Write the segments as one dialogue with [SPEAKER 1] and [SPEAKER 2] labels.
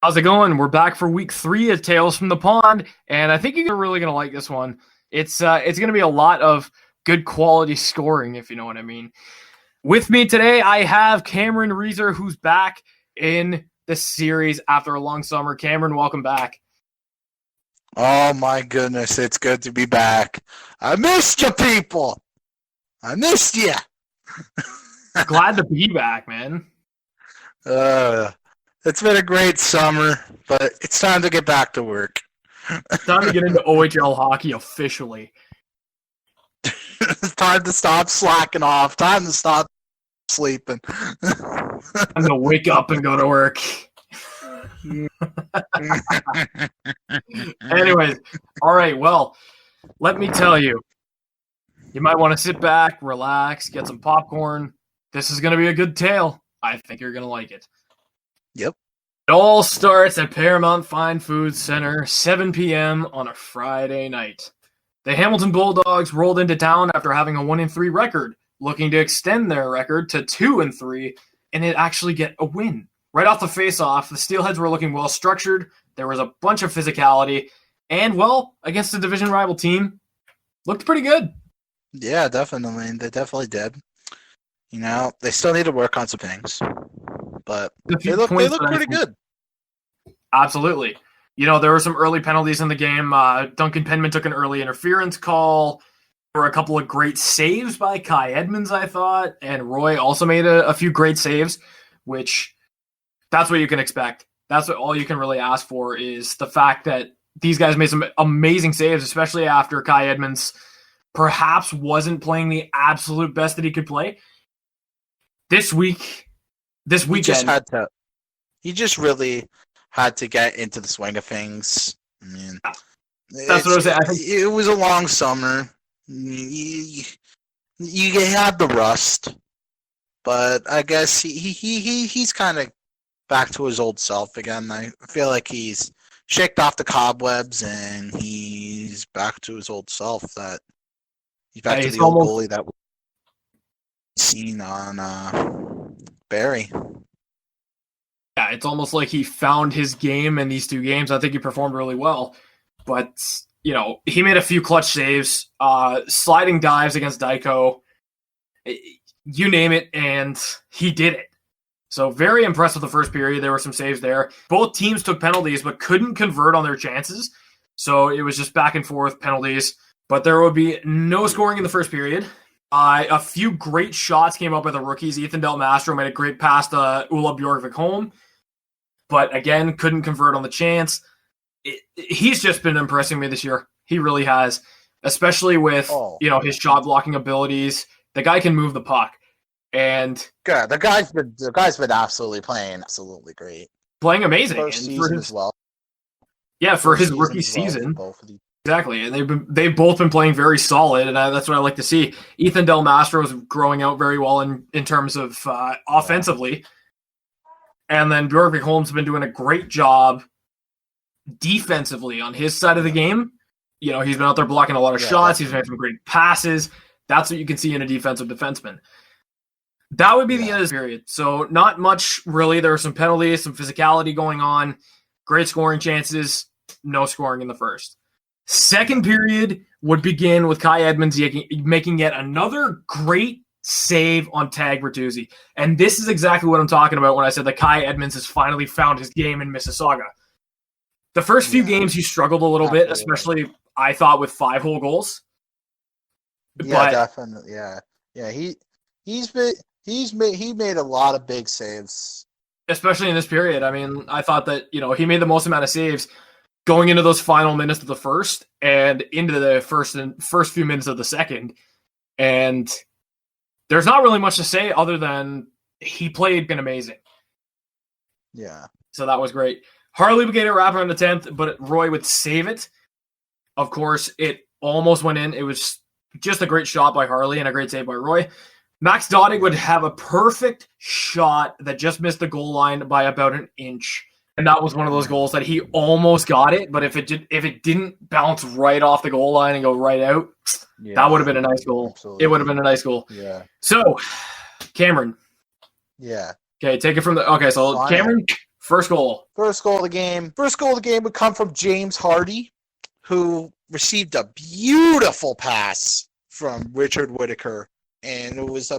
[SPEAKER 1] How's it going? We're back for week 3 of Tales from the Pond, and I think you're really gonna like this one. It's gonna be a lot of good quality scoring, if you know what I mean. With me today, I have Cameron Reeser, who's back in the series after a long summer. Cameron, welcome back.
[SPEAKER 2] Oh my goodness, it's good to be back. I missed you people. I missed you.
[SPEAKER 1] Glad to be back, man.
[SPEAKER 2] It's been a great summer, but it's time to get back to work.
[SPEAKER 1] Time to get into OHL hockey officially.
[SPEAKER 2] It's time to stop slacking off. Time to stop sleeping.
[SPEAKER 1] I'm gonna wake up and go to work. Anyways, all right, well, let me tell you. You might want to sit back, relax, get some popcorn. This is going to be a good tale. I think you're going to like it.
[SPEAKER 2] Yep.
[SPEAKER 1] It all starts at Paramount Fine Foods Center, 7 p.m. on a Friday night. The Hamilton Bulldogs rolled into town after having a 1-3 record, looking to extend their record to 2-3, and it actually get a win. Right off the face-off, the Steelheads were looking well-structured, there was a bunch of physicality, and, well, against a division rival team, looked pretty good.
[SPEAKER 2] Yeah, definitely. They definitely did. You know, they still need to work on some things, but they look pretty good.
[SPEAKER 1] Absolutely. You know, there were some early penalties in the game. Duncan Penman took an early interference call. There were a couple of great saves by Kai Edmonds, I thought, and Roy also made a few great saves, which that's what you can expect. That's what all you can really ask for is the fact that these guys made some amazing saves, especially after Kai Edmonds perhaps wasn't playing the absolute best that he could play. This weekend,
[SPEAKER 2] he just really had to get into the swing of things. I mean,
[SPEAKER 1] that's what I was saying. I think
[SPEAKER 2] it was a long summer. You had the rust, but I guess he's kind of back to his old self again. I feel like he's shaked off the cobwebs and he's back to his old self. That he's back to the old goalie that we've seen on Barrie.
[SPEAKER 1] Yeah, it's almost like he found his game in these 2 games. I think he performed really well. But, you know, he made a few clutch saves, sliding dives against Dyko, you name it, and he did it. So very impressed with the first period. There were some saves there. Both teams took penalties but couldn't convert on their chances. So it was just back and forth penalties. But there would be no scoring in the first period. A few great shots came up by the rookies. Ethan Del Mastro made a great pass to Ulla Bjorkvik-Holm. But again, couldn't convert on the chance. He's just been impressing me this year. He really has. Especially with his shot blocking abilities. The guy can move the puck. And
[SPEAKER 2] good. The guy's been absolutely playing absolutely great.
[SPEAKER 1] Playing amazing.
[SPEAKER 2] First season as well.
[SPEAKER 1] Yeah, for his rookie season. Exactly, and they've both been playing very solid, and that's what I like to see. Ethan Del Mastro is growing out very well in terms of offensively, and then Bjorkvik-Holm's been doing a great job defensively on his side of the game. You know, he's been out there blocking a lot of shots. He's made some great passes. That's what you can see in a defensive defenseman. That would be the end of this period. So not much really. There were some penalties, some physicality going on, great scoring chances, no scoring in the first. Second period would begin with Kai Edmonds making yet another great save on Tag Bertuzzi. And this is exactly what I'm talking about when I said that Kai Edmonds has finally found his game in Mississauga. The first few games he struggled a little bit, especially I thought with 5 whole goals.
[SPEAKER 2] Yeah, definitely. Yeah. He made a lot of big saves,
[SPEAKER 1] especially in this period. I mean, I thought that he made the most amount of saves going into those final minutes of the first and into the first few minutes of the second. And there's not really much to say other than he played amazing.
[SPEAKER 2] Yeah.
[SPEAKER 1] So that was great. Harley would get it wrapped on the 10th, but Roy would save it. Of course, it almost went in. It was just a great shot by Harley and a great save by Roy. Max Dottig would have a perfect shot that just missed the goal line by about an inch. And that was one of those goals that he almost got it, but if it didn't bounce right off the goal line and go right out, that would have been a nice goal. Absolutely. It would have been a nice goal.
[SPEAKER 2] Yeah.
[SPEAKER 1] So, Cameron.
[SPEAKER 2] Yeah.
[SPEAKER 1] Okay, take it from the. Okay, so Cameron, first goal.
[SPEAKER 2] First goal of the game. First goal of the game would come from James Hardie, who received a beautiful pass from Richard Whittaker, and it was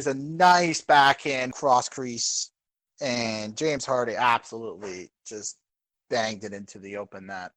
[SPEAKER 2] a nice backhand cross crease, and James Hardie absolutely just banged it into the open net.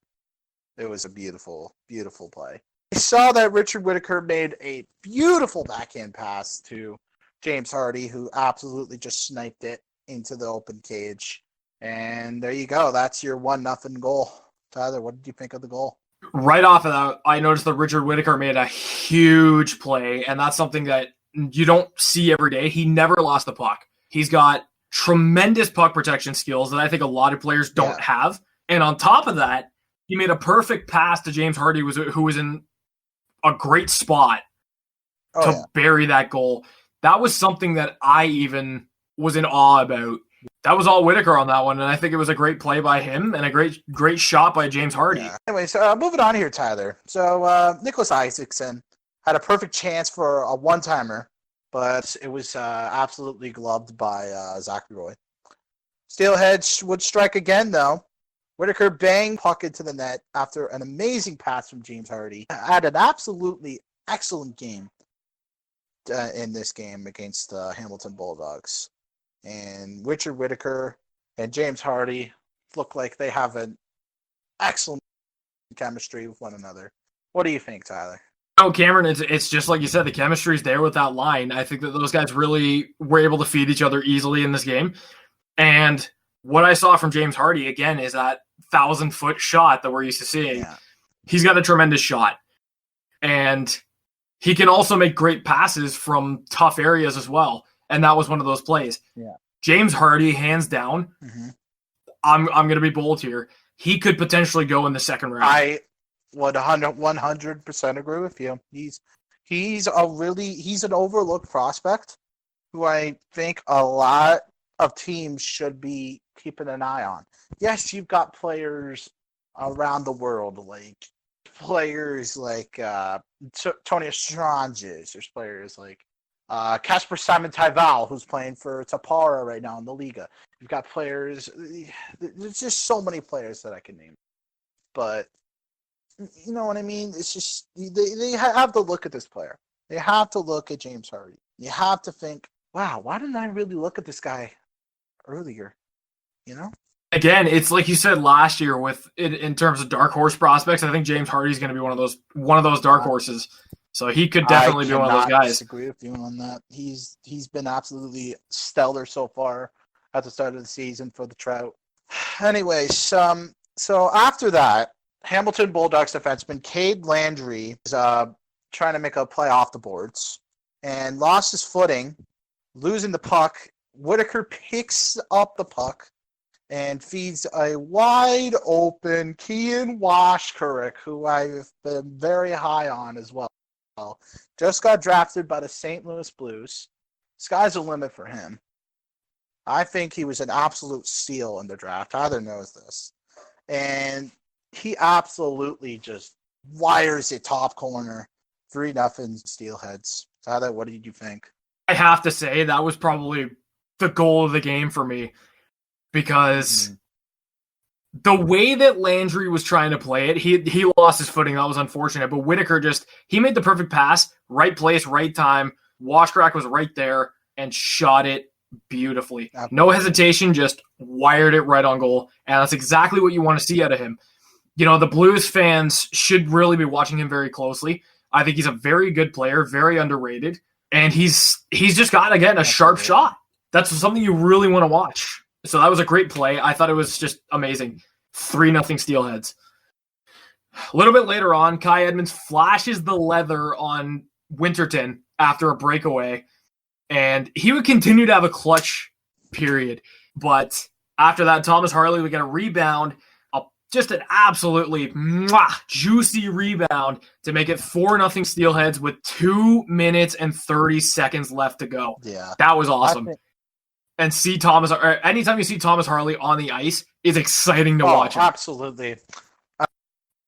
[SPEAKER 2] It was a beautiful, beautiful play. I saw that Richard Whittaker made a beautiful backhand pass to James Hardie, who absolutely just sniped it into the open cage. And there you go. That's your 1-0 goal. Tyler, what did you think of the goal?
[SPEAKER 1] Right off of that, I noticed that Richard Whittaker made a huge play, and that's something that you don't see every day. He never lost the puck. He's got tremendous puck protection skills that I think a lot of players don't have. And on top of that, he made a perfect pass to James Hardie, who was in a great spot to bury that goal. That was something that I even was in awe about. That was all Whittaker on that one, and I think it was a great play by him and a great shot by James Hardie.
[SPEAKER 2] Yeah. Anyway, so moving on here, Tyler. So Nicholas Isaacson had a perfect chance for a one-timer, but it was absolutely gloved by Zachary Roy. Steelhead would strike again, though. Whittaker banged puck into the net after an amazing pass from James Hardie. Had an absolutely excellent game in this game against the Hamilton Bulldogs. And Richard Whittaker and James Hardie look like they have an excellent chemistry with one another. What do you think, Tyler?
[SPEAKER 1] Oh, Cameron, it's just like you said, the chemistry's there with that line. I think that those guys really were able to feed each other easily in this game. And what I saw from James Hardie, again, is that 1,000-foot shot that we're used to seeing. Yeah. He's got a tremendous shot. And he can also make great passes from tough areas as well. And that was one of those plays.
[SPEAKER 2] Yeah.
[SPEAKER 1] James Hardie, hands down, I'm going to be bold here. He could potentially go in the second round.
[SPEAKER 2] I would 100% agree with you. He's an overlooked prospect who I think a lot of teams should be keeping an eye on. Yes, you've got players around the world, like players like Tony Estranges. There's players like Casper Simon Taival, who's playing for Tapara right now in the Liga. You've got players. There's just so many players that I can name. But you know what I mean? It's just they have to look at this player. They have to look at James Hardie. You have to think, wow, why didn't I really look at this guy earlier? You know?
[SPEAKER 1] Again, it's like you said last year with in terms of dark horse prospects. I think James Hardie is going to be one of those dark horses. So he could definitely be one of those guys. I disagree
[SPEAKER 2] with you on that. He's been absolutely stellar so far at the start of the season for the Trout. Anyways, so after that, Hamilton Bulldogs defenseman Cade Landry is trying to make a play off the boards and lost his footing, losing the puck. Whittaker picks up the puck and feeds a wide open Kian Washkurik, who I've been very high on as well. Just got drafted by the St. Louis Blues. Sky's the limit for him. I think he was an absolute steal in the draft. Tyler knows this. And he absolutely just wires it top corner. 3-0 Steelheads. Tyler, what did you think?
[SPEAKER 1] I have to say that was probably the goal of the game for me because the way that Landry was trying to play it, he lost his footing. That was unfortunate. But Whittaker he made the perfect pass, right place, right time. Washcrack was right there and shot it beautifully. No hesitation, just wired it right on goal. And that's exactly what you want to see out of him. You know, the Blues fans should really be watching him very closely. I think he's a very good player, very underrated. And he's just got, again, a sharp shot. That's something you really want to watch. So that was a great play. I thought it was just amazing. 3-0 Steelheads. A little bit later on, Kai Edmonds flashes the leather on Winterton after a breakaway. And he would continue to have a clutch period. But after that, Thomas Harley would get a rebound. Just an absolutely juicy rebound to make it 4-0 Steelheads with 2 minutes and 30 seconds left to go.
[SPEAKER 2] Yeah.
[SPEAKER 1] That was awesome. And anytime you see Thomas Harley on the ice is exciting to watch him.
[SPEAKER 2] Absolutely.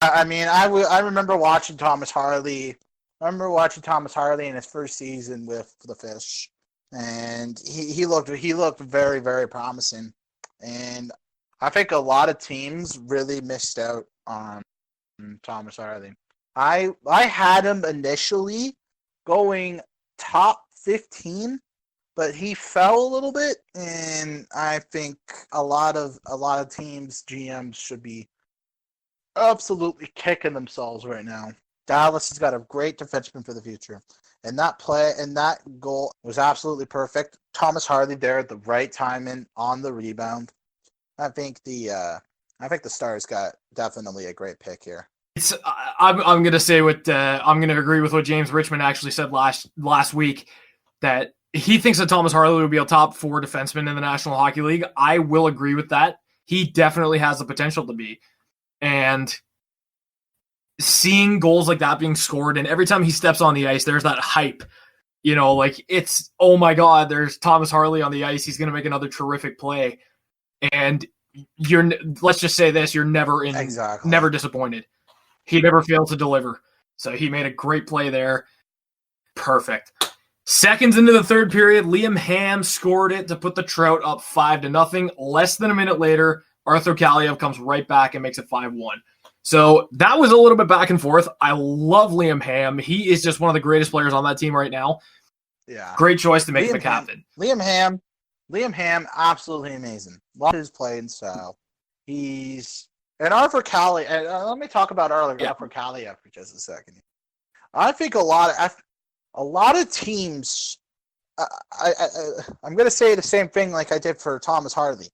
[SPEAKER 2] I remember watching Thomas Harley. In his first season with the Fish. and he looked very, very promising. And I think a lot of teams really missed out on Thomas Harley. I had him initially going top 15, but he fell a little bit, and I think a lot of teams, GMs should be absolutely kicking themselves right now. Dallas has got a great defenseman for the future, and that goal was absolutely perfect. Thomas Harley there at the right time and on the rebound. I think the Stars got definitely a great pick here.
[SPEAKER 1] I'm gonna say I'm gonna agree with what James Richmond actually said last week, that he thinks that Thomas Harley would be a top 4 defenseman in the National Hockey League. I will agree with that. He definitely has the potential to be. And seeing goals like that being scored, and every time he steps on the ice, there's that hype. It's, oh my God, there's Thomas Harley on the ice. He's going to make another terrific play. And let's just say this, you're never disappointed. He never failed to deliver. So he made a great play there. Perfect. Seconds into the third period, Liam Hamm scored it to put the Trout up 5-0. Less than a minute later, Arthur Kaliev comes right back and makes it 5-1. So that was a little bit back and forth. I love Liam Hamm. He is just one of the greatest players on that team right now.
[SPEAKER 2] Yeah.
[SPEAKER 1] Great choice to make him a captain.
[SPEAKER 2] Liam Hamm, absolutely amazing. Love his playing style. And Arthur Kaliev, let me talk about Arthur Kaliev for just a second. I think a lot of teams, I'm going to say the same thing like I did for Thomas Harley.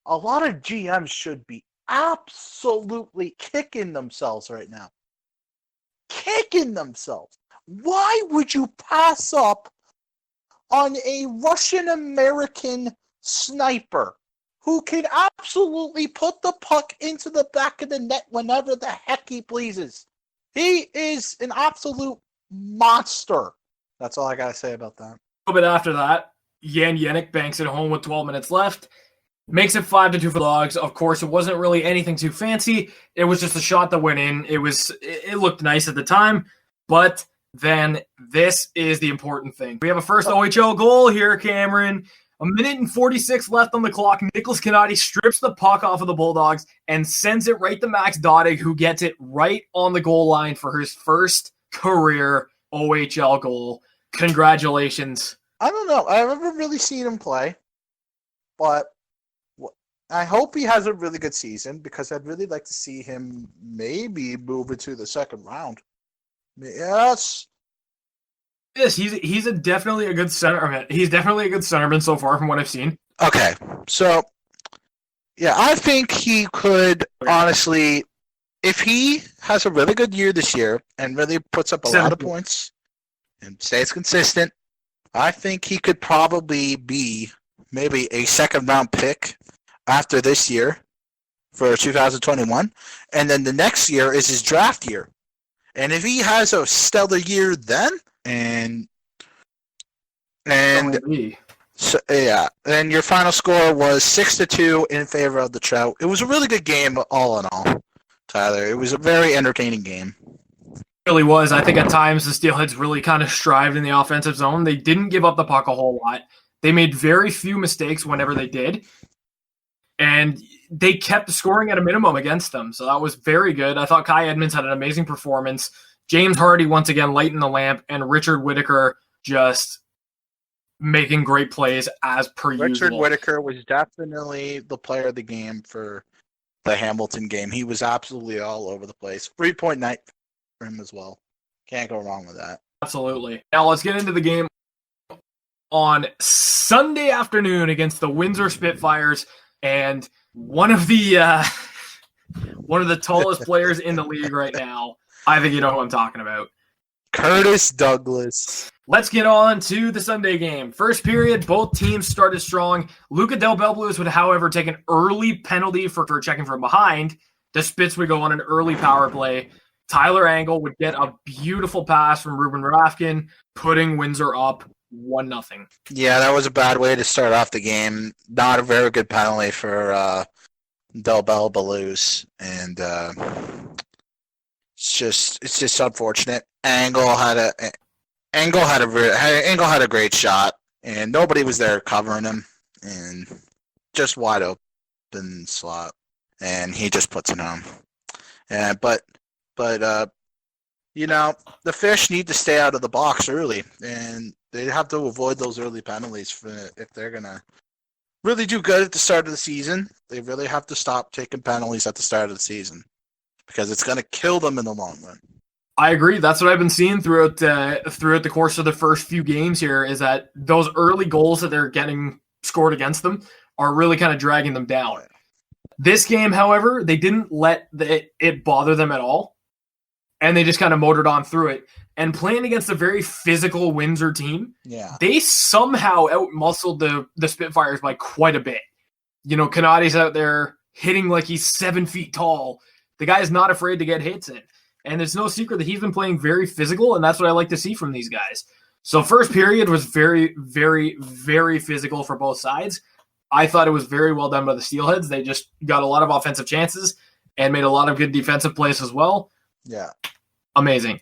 [SPEAKER 2] A lot of GMs should be absolutely kicking themselves right now. Kicking themselves. Why would you pass up on a Russian-American sniper who can absolutely put the puck into the back of the net whenever the heck he pleases? He is an absolute monster. That's all I got to say about that.
[SPEAKER 1] A little bit after that, Jan Jenik banks it home with 12 minutes left. Makes it 5-2 for the Dogs. Of course, it wasn't really anything too fancy. It was just a shot that went in. It looked nice at the time, but then this is the important thing. We have a first OHL goal here, Cameron. 1:46 left on the clock. Nicholas Canati strips the puck off of the Bulldogs and sends it right to Max Dottig, who gets it right on the goal line for his first career OHL goal. Congratulations.
[SPEAKER 2] I don't know. I've never really seen him play, but I hope he has a really good season because I'd really like to see him maybe move into the second round. Yes.
[SPEAKER 1] Yes, he's definitely a good centerman. He's definitely a good centerman so far from what I've seen.
[SPEAKER 2] Okay, so yeah, I think he could honestly, if he has a really good year this year and really puts up a lot of points and stays consistent, I think he could probably be maybe a second round pick after this year for 2021, and then the next year is his draft year. And if he has a stellar year then, and so yeah, and your final score was 6-2 in favor of the Trout. It was a really good game, all in all, Tyler. It was a very entertaining game.
[SPEAKER 1] It really was. I think at times the Steelheads really kind of strived in the offensive zone. They didn't give up the puck a whole lot. They made very few mistakes whenever they did, and they kept scoring at a minimum against them. So that was very good. I thought Kai Edmonds had an amazing performance. James Hardie once again lighting the lamp, and Richard Whittaker just making great plays as per usual.
[SPEAKER 2] Richard Whittaker was definitely the player of the game for the Hamilton game. He was absolutely all over the place. 3-point night for him as well. Can't go wrong with that.
[SPEAKER 1] Absolutely. Now let's get into the game on Sunday afternoon against the Windsor Spitfires, and one of the tallest players in the league right now. I think you know who I'm talking about.
[SPEAKER 2] Curtis Douglas.
[SPEAKER 1] Let's get on to the Sunday game. First period, both teams started strong. Luca Del Bel Blues would, however, take an early penalty for checking from behind. The Spits would go on an early power play. Tyler Angle would get a beautiful pass from Ruben Rafkin, putting Windsor up 1-0.
[SPEAKER 2] Yeah, that was a bad way to start off the game. Not a very good penalty for Del Bel Blues, and it's just unfortunate. Angle had a great shot, and nobody was there covering him, and just wide open slot, and he just puts it home. But the Fish need to stay out of the box early, and they have to avoid those early penalties if they're gonna really do good at the start of the season. They really have to stop taking penalties at the start of the season because it's gonna kill them in the long run.
[SPEAKER 1] I agree. That's what I've been seeing throughout the course of the first few games here is that those early goals that they're getting scored against them are really kind of dragging them down. This game, however, they didn't let it bother them at all, and they just kind of motored on through it. And playing against a very physical Windsor team, they somehow outmuscled the Spitfires by quite a bit. Kanadi's out there hitting like he's 7 feet tall. The guy is not afraid to get hits in. And it's no secret that he's been playing very physical, and that's what I like to see from these guys. So first period was very, very, very physical for both sides. I thought it was very well done by the Steelheads. They just got a lot of offensive chances and made a lot of good defensive plays as well.
[SPEAKER 2] Yeah.
[SPEAKER 1] Amazing.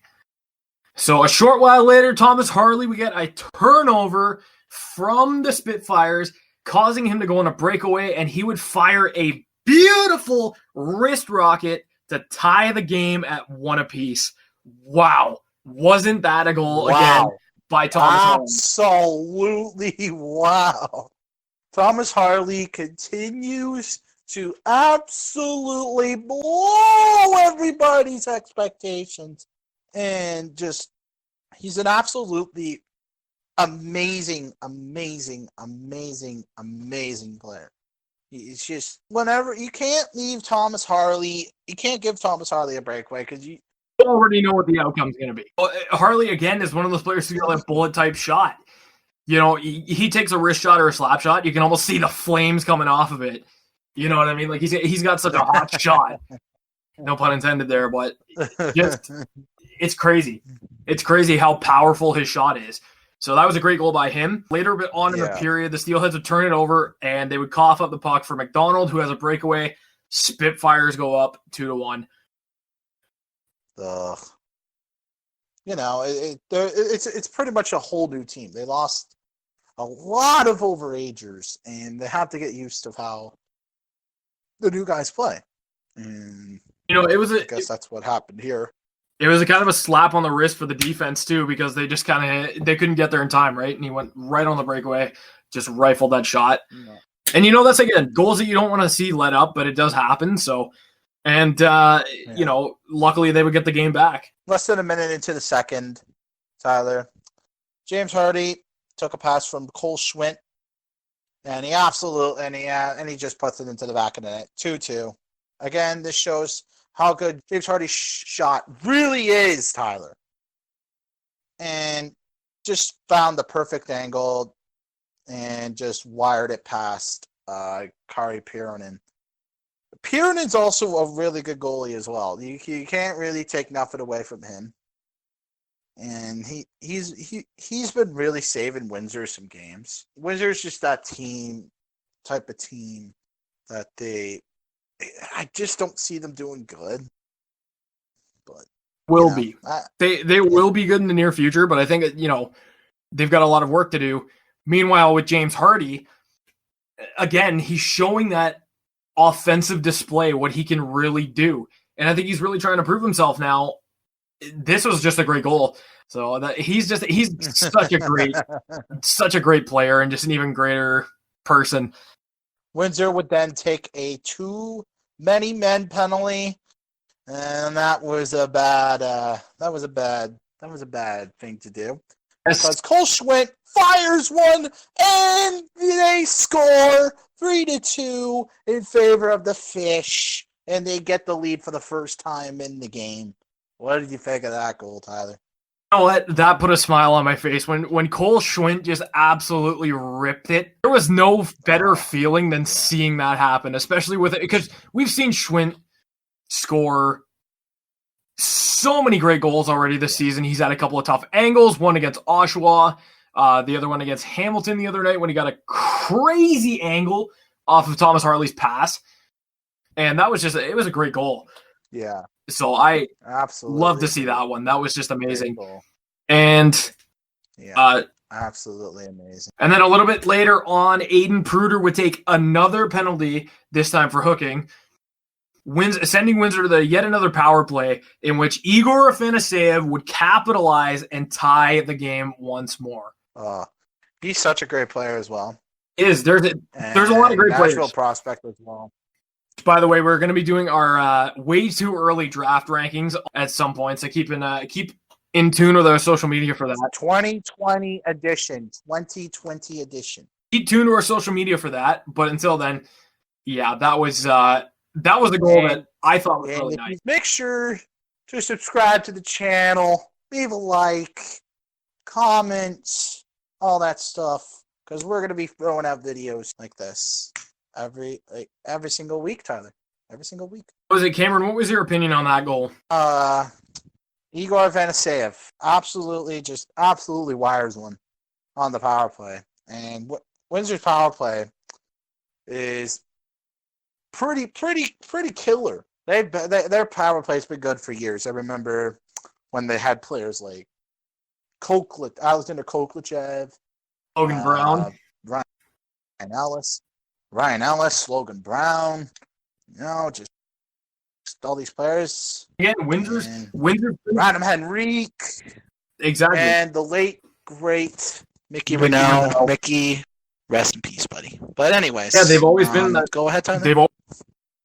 [SPEAKER 1] So a short while later, Thomas Harley, we get a turnover from the Spitfires, causing him to go on a breakaway, and he would fire a beautiful wrist rocket to tie the game at 1 apiece. Wow. Wasn't that a goal again by Thomas Harley?
[SPEAKER 2] Absolutely wow. Thomas Harley continues to absolutely blow everybody's expectations. And just, he's an absolutely amazing, amazing, amazing, amazing player. It's just, whenever, you can't leave Thomas Harley, you can't give Thomas Harley a breakaway because you
[SPEAKER 1] already know what the outcome's going to be. Harley, again, is one of those players who got a bullet-type shot. He takes a wrist shot or a slap shot. You can almost see the flames coming off of it. You know what I mean? Like, he's got such a hot shot. No pun intended there, but just, it's crazy. It's crazy how powerful his shot is. So that was a great goal by him. Later on in the period, the Steelheads would turn it over, and they would cough up the puck for McDonald, who has a breakaway. Spitfires go up 2-1.
[SPEAKER 2] It's pretty much a whole new team. They lost a lot of overagers, and they have to get used to how the new guys play. And I guess that's what happened here.
[SPEAKER 1] It was a kind of a slap on the wrist for the defense too, because they just they couldn't get there in time, right? And he went right on the breakaway, just rifled that shot. Yeah. And that's again goals that you don't want to see let up, but it does happen. So, and luckily they would get the game back.
[SPEAKER 2] Less than a minute into the second, Tyler, James Hardie took a pass from Cole Schwint, and he just puts it into the back of the net. 2-2. Again, this shows how good James Hardie's shot really is, Tyler. And just found the perfect angle and just wired it past Kari Piirainen. Piirinen's also a really good goalie as well. You can't really take nothing away from him. And he's been really saving Windsor some games. Windsor's just that type of team that I just don't see them doing good. But
[SPEAKER 1] they will be good in the near future, but I think they've got a lot of work to do. Meanwhile, with James Hardie, again, he's showing that offensive display, what he can really do. And I think he's really trying to prove himself now. This was just a great goal. So that he's such a great player and just an even greater person.
[SPEAKER 2] Windsor would then take a too many men penalty, and that was a bad thing to do.
[SPEAKER 1] Yes.
[SPEAKER 2] Because Cole Schwint fires one, and they score 3-2 in favor of the Fish, and they get the lead for the first time in the game. What did you think of that goal, Tyler?
[SPEAKER 1] That put a smile on my face when Cole Schwint just absolutely ripped it. There was no better feeling than seeing that happen, especially with it, because we've seen Schwint score so many great goals already this season. He's had a couple of tough angles, one against Oshawa, the other one against Hamilton the other night when he got a crazy angle off of Thomas Harley's pass. And that was it was a great goal.
[SPEAKER 2] Yeah.
[SPEAKER 1] So I
[SPEAKER 2] absolutely
[SPEAKER 1] love to see that one. That was just amazing. And
[SPEAKER 2] Absolutely amazing.
[SPEAKER 1] And then a little bit later on, Aiden Pruder would take another penalty, this time for hooking, sending Windsor to the yet another power play in which Igor Afanaseyev would capitalize and tie the game once more.
[SPEAKER 2] He's such a great player as well.
[SPEAKER 1] There's a lot of great players.
[SPEAKER 2] Natural prospect as well.
[SPEAKER 1] By the way, we're going to be doing our way too early draft rankings at some point, so keep in tune with our social media for that.
[SPEAKER 2] 2020 edition.
[SPEAKER 1] Keep tuned to our social media for that. But until then, yeah, that was a goal that I thought was really nice.
[SPEAKER 2] Make sure to subscribe to the channel, leave a like, comment, all that stuff, because we're gonna be throwing out videos like this every single week, Tyler. Every single week.
[SPEAKER 1] Was it, Cameron? What was your opinion on that goal?
[SPEAKER 2] Igor Afanaseyev absolutely wires one on the power play, and Windsor's power play is pretty killer. Their power play's been good for years. I remember when they had players like Alexander Koklichev,
[SPEAKER 1] Logan Brown,
[SPEAKER 2] Ryan Ellis, Logan Brown. Just all these players.
[SPEAKER 1] Again, Windsor,
[SPEAKER 2] Adam Henrique.
[SPEAKER 1] Exactly.
[SPEAKER 2] And the late, great Mickey Renaud. Mickey, rest in peace, buddy. But anyways.
[SPEAKER 1] Yeah, they've always been
[SPEAKER 2] go ahead, Tyler.
[SPEAKER 1] They've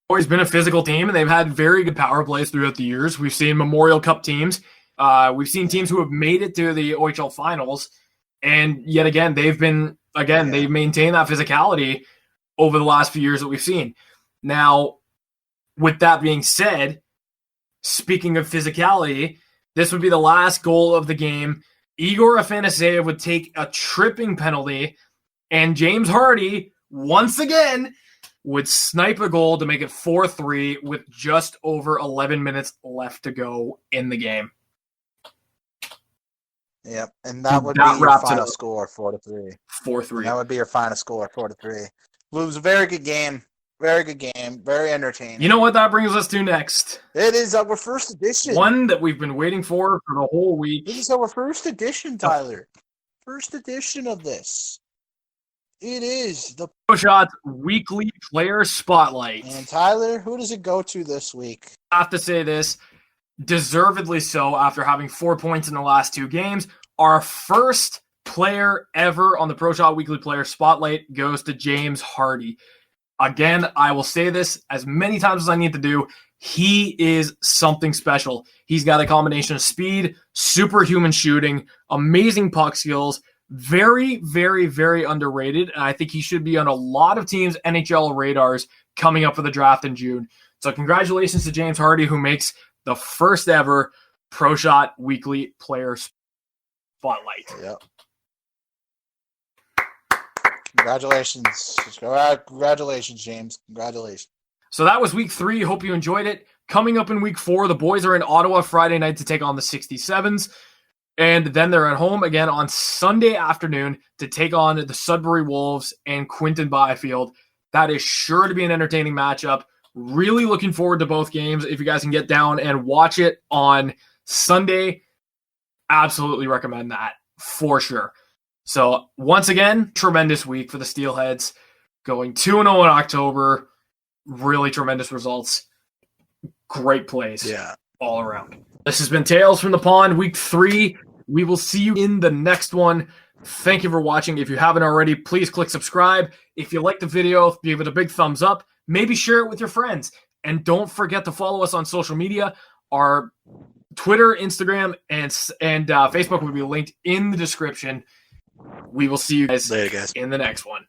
[SPEAKER 1] always been a physical team, and they've had very good power plays throughout the years. We've seen Memorial Cup teams. We've seen teams who have made it to the OHL finals, and yet again, they've maintained that physicality over the last few years that we've seen. Now, with that being said, speaking of physicality, this would be the last goal of the game. Igor Afanaseyev would take a tripping penalty, and James Hardie, once again, would snipe a goal to make it 4-3 with just over 11 minutes left to go in the game.
[SPEAKER 2] Yep, and that would be your final score, 4-3.
[SPEAKER 1] 4-3.
[SPEAKER 2] That would be your final score, 4-3. It was a very good game. Very good game. Very entertaining.
[SPEAKER 1] You know what that brings us to next?
[SPEAKER 2] It is our first edition.
[SPEAKER 1] One that we've been waiting for the whole week.
[SPEAKER 2] This is our first edition, Tyler. First edition of this. It is the
[SPEAKER 1] Proshot Weekly Player Spotlight.
[SPEAKER 2] And Tyler, who does it go to this week?
[SPEAKER 1] I have to say this, deservedly so, after having 4 points in the last 2 games. Our first player ever on the Proshot Weekly Player Spotlight goes to James Hardie. Again, I will say this as many times as I need to do. He is something special. He's got a combination of speed, superhuman shooting, amazing puck skills, very, very, very underrated. And I think he should be on a lot of teams' NHL radars coming up for the draft in June. So congratulations to James Hardie, who makes the first ever Proshot Weekly Player Spotlight.
[SPEAKER 2] Yep. Congratulations. Congratulations, James. Congratulations.
[SPEAKER 1] So that was week 3. Hope you enjoyed it. Coming up in week 4, the boys are in Ottawa Friday night to take on the 67s. And then they're at home again on Sunday afternoon to take on the Sudbury Wolves and Quinton Byfield. That is sure to be an entertaining matchup. Really looking forward to both games. If you guys can get down and watch it on Sunday, absolutely recommend that for sure. So once again, tremendous week for the Steelheads. Going 2-0 in October. Really tremendous results. Great plays all around. This has been Tales from the Pond, week 3. We will see you in the next one. Thank you for watching. If you haven't already, please click subscribe. If you like the video, give it a big thumbs up. Maybe share it with your friends. And don't forget to follow us on social media. Our Twitter, Instagram, and Facebook will be linked in the description. We will see you guys
[SPEAKER 2] later, guys,
[SPEAKER 1] in the next one.